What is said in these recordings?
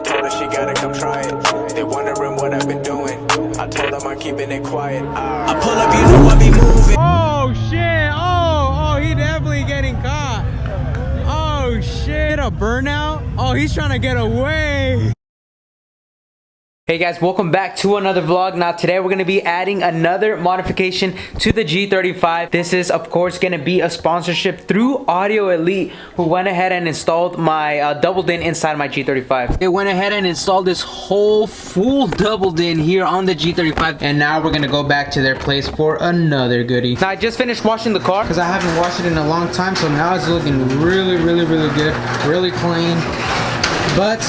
told her she gotta come try it. They wondering what I've been doing. I told them I'm keeping it quiet. I pull up, you know I be moving. Oh shit! Oh, he definitely getting caught. Oh shit! A burnout? Oh, he's trying to get away. Hey guys, welcome back to another vlog. Now today we're going to be adding another modification to the G35. This is of course going to be a sponsorship through Audio Elite, who went ahead and installed my double din inside my G35. They went ahead and installed this whole full double din here on the G35, and now we're going to go back to their place for another goodie. Now I just finished washing the car because I haven't washed it in a long time, so now it's looking really good, really clean. But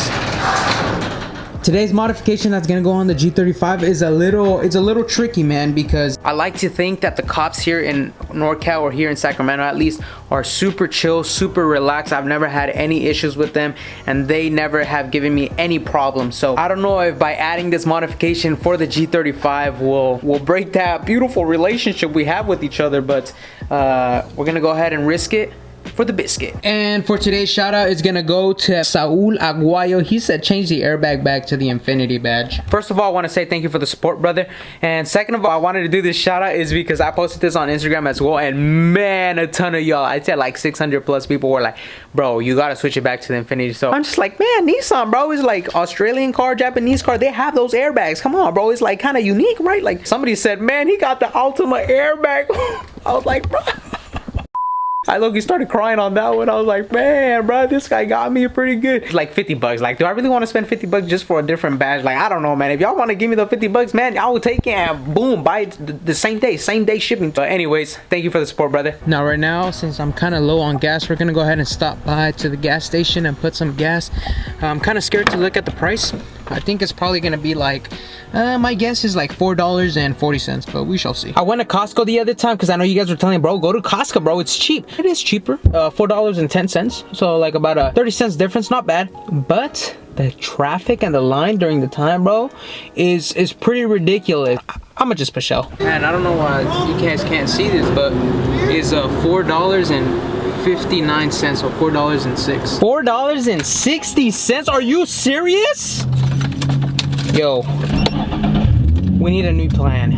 today's modification that's gonna go on the G35 is a little tricky, man, because I like to think that the cops here in NorCal, or here in Sacramento at least, are super chill, super relaxed. I've never had any issues with them, and they never have given me any problems. So I don't know if by adding this modification for the G35 will break that beautiful relationship we have with each other, but we're gonna go ahead and risk it for the biscuit. And for today's shout out is gonna go to Saul Aguayo. He said change the airbag back to the infinity badge. First of all, I want to say thank you for the support, brother. And second of all, I wanted to do this shout out is because I posted this on Instagram as well, and man, a ton of y'all, I'd say like 600 plus people were like, bro, you gotta switch it back to the infinity. So I'm just like, man, Nissan, bro, is like Australian car, Japanese car, they have those airbags. Come on, bro, it's like kind of unique, right? Like somebody said, man, he got the ultimate airbag. I was like, bro, I low-key started crying on that one. I was like, man, bro, this guy got me pretty good. Like 50 bucks. Like, do I really want to spend 50 bucks just for a different badge? Like, I don't know, man. If y'all want to give me the 50 bucks, man, I will take it and boom, buy it the same day shipping. But anyways, thank you for the support, brother. Now, right now, since I'm kind of low on gas, we're going to go ahead and stop by to the gas station and put some gas. I'm kind of scared to look at the price. I think it's probably going to be like, my guess is like $4.40, but we shall see. I went to Costco the other time because I know you guys were telling me, bro, go to Costco, bro. It's cheap. It is cheaper, $4.10. So like about a 30 cents difference, not bad. But the traffic and the line during the time, bro, is pretty ridiculous. I'ma just push out. Man, I don't know why you guys can't see this, but it's $4.59, so $4.06. $4.60? Are you serious? Yo, we need a new plan.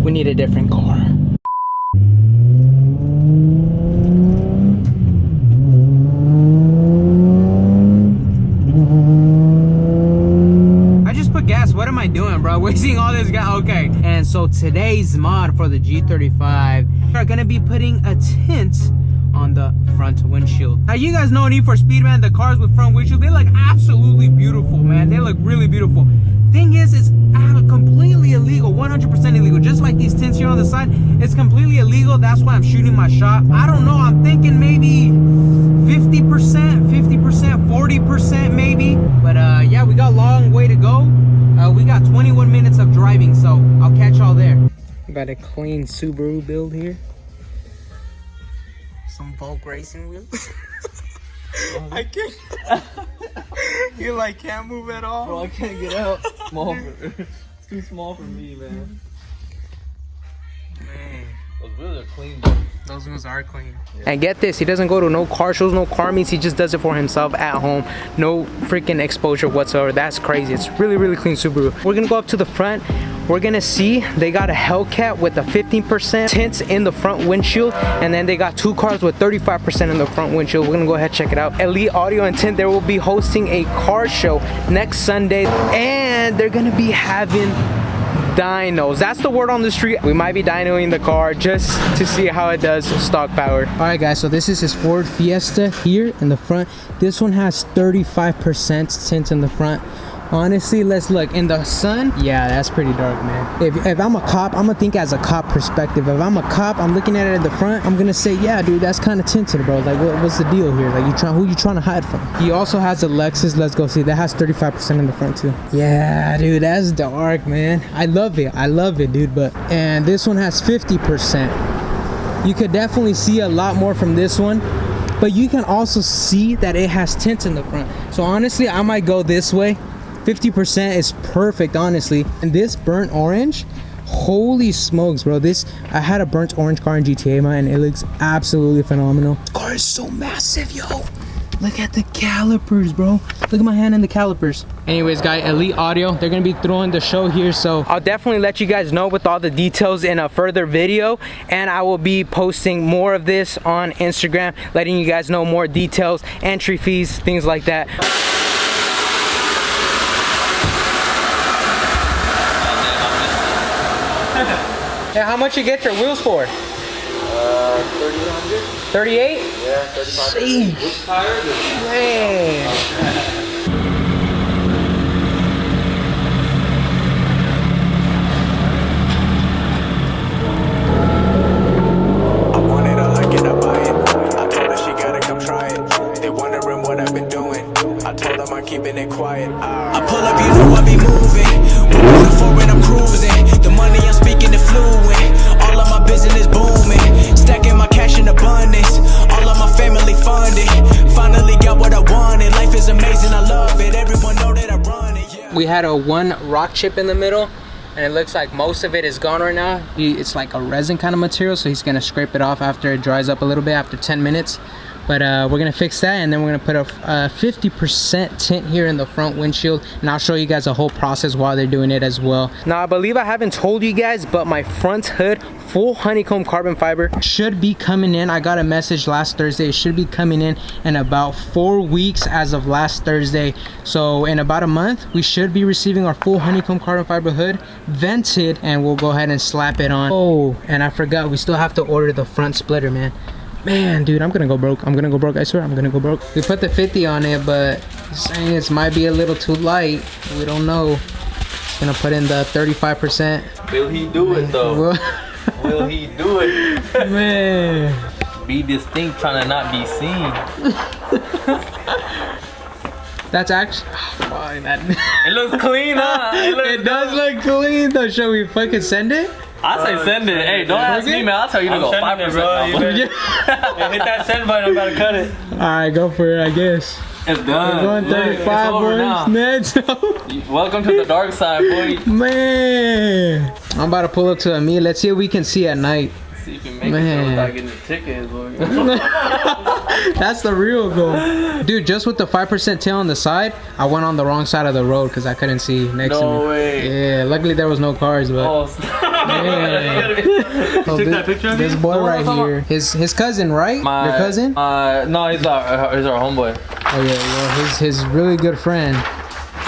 We need a different car. I just put gas. What am I doing, bro? Wasting all this gas. Okay. And so today's mod for the G35, we're gonna be putting a tint on the front windshield. Now you guys know Need for Speed, man, the cars with front windshield, they look absolutely beautiful, man. They look really beautiful. Thing is, it's completely illegal, 100% illegal. Just like these tints here on the side, it's completely illegal. That's why I'm shooting my shot. I don't know, I'm thinking maybe 50%, 40% maybe. But yeah, we got a long way to go. We got 21 minutes of driving, so I'll catch y'all there. Got a clean Subaru build here. Some Volk racing wheels. I can't. You like can't move at all. Bro, I can't get out. It's too small for me, man. Man, those wheels are clean. those wheels are clean. Yeah. And get this, he doesn't go to no car shows, no car meets. He just does it for himself at home. No freaking exposure whatsoever. That's crazy. It's really clean Subaru. We're gonna go up to the front. We're gonna see they got a Hellcat with a 15% tints in the front windshield, and then they got two cars with 35% in the front windshield. We're gonna go ahead and check it out. Elite Audio and Tint, they will be hosting a car show next Sunday, and they're gonna be having dynos. That's the word on the street. We might be dynoing the car just to see how it does stock power. All right guys, so this is his Ford Fiesta here in the front. This one has 35% tint in the front. Honestly, let's look in the sun. Yeah, that's pretty dark, man. If I'm a cop, I'm gonna think as a cop perspective. If I'm a cop, I'm looking at it at the front, I'm gonna say, yeah, dude, that's kind of tinted, bro. Like, what's the deal here? Like, who you trying to hide from? He also has a Lexus. Let's go see. That has 35% in the front too. Yeah, dude, that's dark, man. I love it, dude. And this one has 50%. You could definitely see a lot more from this one, but you can also see that it has tint in the front. So honestly, I might go this way. 50% is perfect, honestly. And this burnt orange, holy smokes, bro. I had a burnt orange car in GTA, man, and it looks absolutely phenomenal. This car is so massive, yo. Look at the calipers, bro. Look at my hand in the calipers. Anyways, guys, Elite Audio, they're gonna be throwing the show here, so I'll definitely let you guys know with all the details in a further video, and I will be posting more of this on Instagram, letting you guys know more details, entry fees, things like that. Yeah, how much you get your wheels for? 3,800. 38? Yeah, 35. Sheesh. Which tire? Man. I want it, I like it, I buy it. I told her she gotta come try it. They wondering what I've been doing. I told them I'm keeping it quiet. I pull up, you know I be moving. Moving forward, I'm cruising. The money I'm speaking is fluent. All of my business booming. Stacking my cash in abundance. All of my family funded. Finally got what I wanted. Life is amazing, I love it. Everyone know that I run it. Yeah. We had a one rock chip in the middle, and it looks like most of it is gone right now. It's like a resin kind of material, so he's gonna scrape it off after it dries up a little bit, after 10 minutes. But we're gonna fix that, and then we're gonna put a 50% tint here in the front windshield, and I'll show you guys the whole process while they're doing it as well. Now, I believe I haven't told you guys, but my front hood, full honeycomb carbon fiber, should be coming in. I got a message last Thursday. It should be coming in about 4 weeks as of last Thursday. So in about a month, we should be receiving our full honeycomb carbon fiber hood, vented, and we'll go ahead and slap it on. Oh, and I forgot, we still have to order the front splitter, man. Man, dude, I'm gonna go broke. I'm gonna go broke. I swear, I'm gonna go broke. We put the 50 on it, but saying it might be a little too light. We don't know. Gonna put in the 35%. Will he do it though? Will he do it? Man. BeDistinct, trying to not be seen. That's actually. Oh, fine. It looks clean, huh? It does look clean though. Shall we fucking send it? I say send it. Hey, don't ask me, man. I'll tell you to go 5%. Hey, hit that send button. I'm about to cut it. Alright, go for it, I guess. It's done. We're going 35 boys. Next. Welcome to the dark side, boy. Man. I'm about to pull up to a meal. Let's see if we can see at night. See if you can make it without getting the tickets, boy. That's the real goal. Dude, just with the 5% tail on the side, I went on the wrong side of the road because I couldn't see next to me. No way. Yeah, luckily there was no cars, but oh, yeah. You took that picture of me? This boy right here. His cousin, right? Your cousin? No, he's our homeboy. Oh yeah, well his really good friend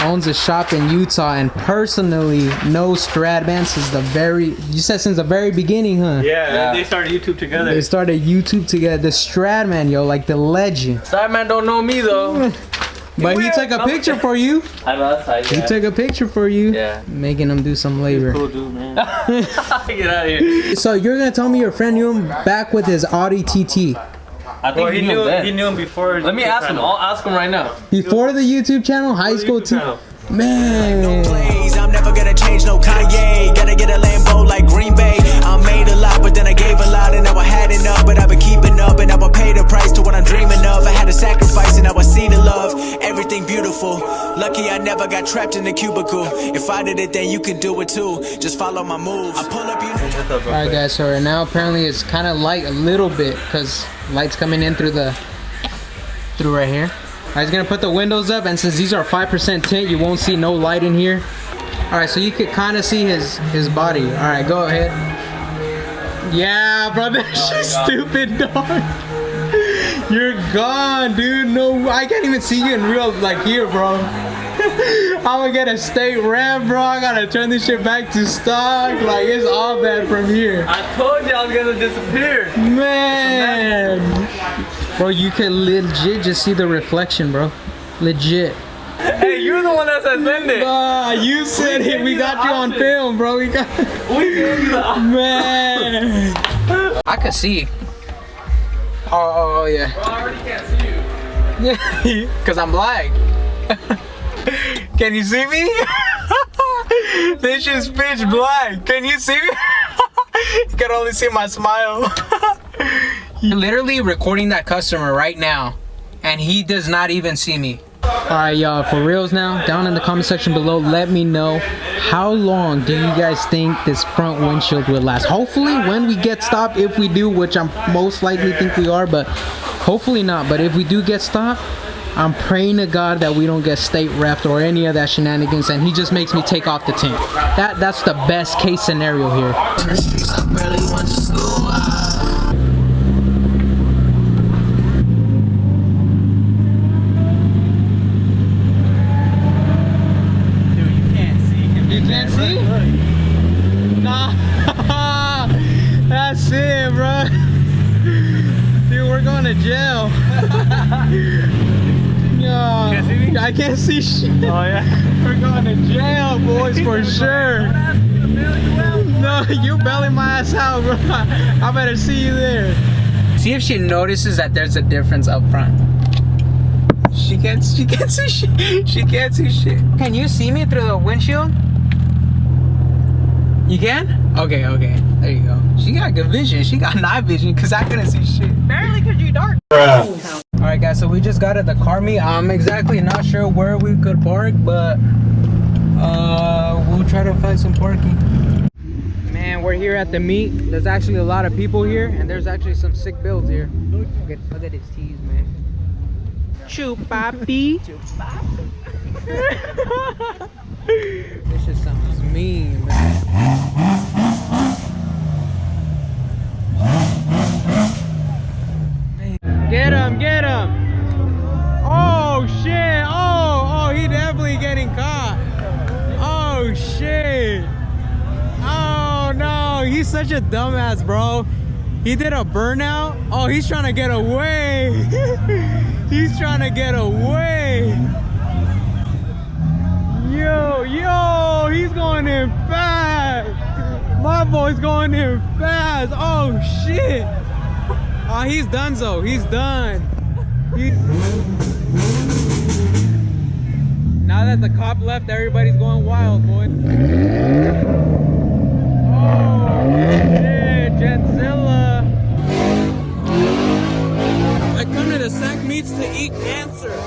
owns a shop in Utah and personally knows Stradman since the very beginning, huh? Yeah, they started YouTube together. They started YouTube together. The Stradman, yo, like the legend. Stradman don't know me though. But he took a picture for you. I know that's tight. He took a picture for you. Yeah. Making him do some labor. Cool dude, man. Get out of here. So you're gonna tell me your friend knew him back with his Audi TT? I think he knew him before. Let me ask him. I'll ask him right now. Before the YouTube channel, high school too. Man. I'm never gonna change, no Kanye. Gotta get a Lambo like Green Bay. I made a lot, but then I gave a lot, and now I had enough. But I've been keeping up, and now I pay the price to what I'm dreaming of. I had to sacrifice, and now I see the love. Everything beautiful. Lucky I never got trapped in a cubicle. If I did it, then you can do it too. Just follow my moves. I pull up, you know. Alright, guys. So right now, apparently, it's kind of light a little bit because light's coming in through right here. I was gonna put the windows up, and since these are 5% tint, you won't see no light in here. All right, so you could kind of see his body. All right, go ahead. Yeah, bro, that shit's stupid, dog. You're gone, dude. No, I can't even see you in real, like here, bro. I'm gonna get a state ramp, bro. I gotta turn this shit back to stock. Like, it's all bad from here. I told you I was gonna disappear. Man. Bro, you can legit just see the reflection, bro. Legit. Hey, you're the one that said send it. You said it. We got you on film, bro. We gave you the man. I can see. Oh yeah. Bro, I already can't see you. Yeah, cause I'm black. Can you see me? This shit's pitch black. Can you see me? You can only see my smile. Literally recording that customer right now, and he does not even see me. Alright, y'all, for reals now, down in the comment section below, let me know how long do you guys think this front windshield will last. Hopefully when we get stopped, if we do, which I'm most likely think we are, but Hopefully not, but if we do get stopped, I'm praying to God that we don't get state reffed or any of that shenanigans, and he just makes me take off the tint. That's the best case scenario here. That's it, bro. Dude, we're going to jail. No, I can't see shit. Oh yeah. We're going to jail, boys, for sure. No, you bailing my ass out, bro. I better see you there. See if she notices that there's a difference up front. She can't see shit. She can't see shit. Can you see me through the windshield? You can? Okay. There you go. She got good vision. She got night vision because I couldn't see shit. Barely because you dark. Alright guys, so we just got at the car meet. I'm exactly not sure where we could park, but we'll try to find some parking. Man, we're here at the meet. There's actually a lot of people here, and there's actually some sick builds here. Look at his tees, man. Chew papi. This just sounds mean, man. Get him! Oh shit! Oh, he definitely getting caught. Oh shit! Oh no, he's such a dumbass, bro. He did a burnout. Oh, he's trying to get away. He's trying to get away. Yo, he's going in fast. My boy's going in fast. Oh shit. Oh, he's done, so he's done. Now that the cop left, everybody's going wild, boy. Oh shit, Jenzilla. I come to the SAC meets to eat cancer.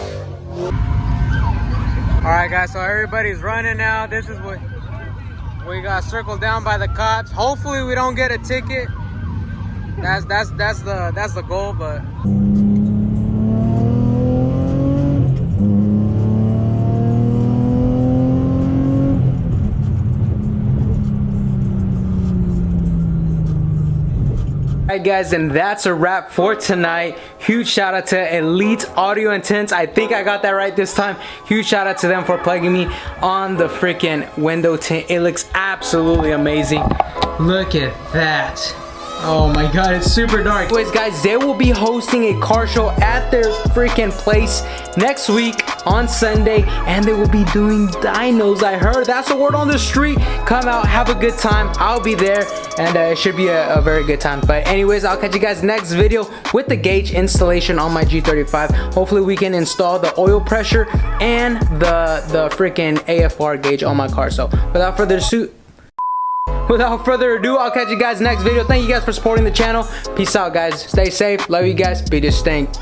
Alright guys, so everybody's running now. This is what we got circled down by the cops. Hopefully we don't get a ticket. That's the goal, but alright guys, and that's a wrap for tonight. Huge shout out to Elite Audio and Tint. I think I got that right this time. Huge shout out to them for plugging me on the freaking window tint. It looks absolutely amazing. Look at that. Oh my god, it's super dark. Anyways guys, they will be hosting a car show at their freaking place next week on Sunday, and they will be doing dynos. I heard that's the word on the street. Come out, have a good time. I'll be there, and it should be a very good time. But anyways, I'll catch you guys next video with the gauge installation on my G35. Hopefully we can install the oil pressure and the freaking AFR gauge on my car. So without further ado, I'll catch you guys next video. Thank you guys for supporting the channel. Peace out, guys. Stay safe. Love you guys. Be distinct.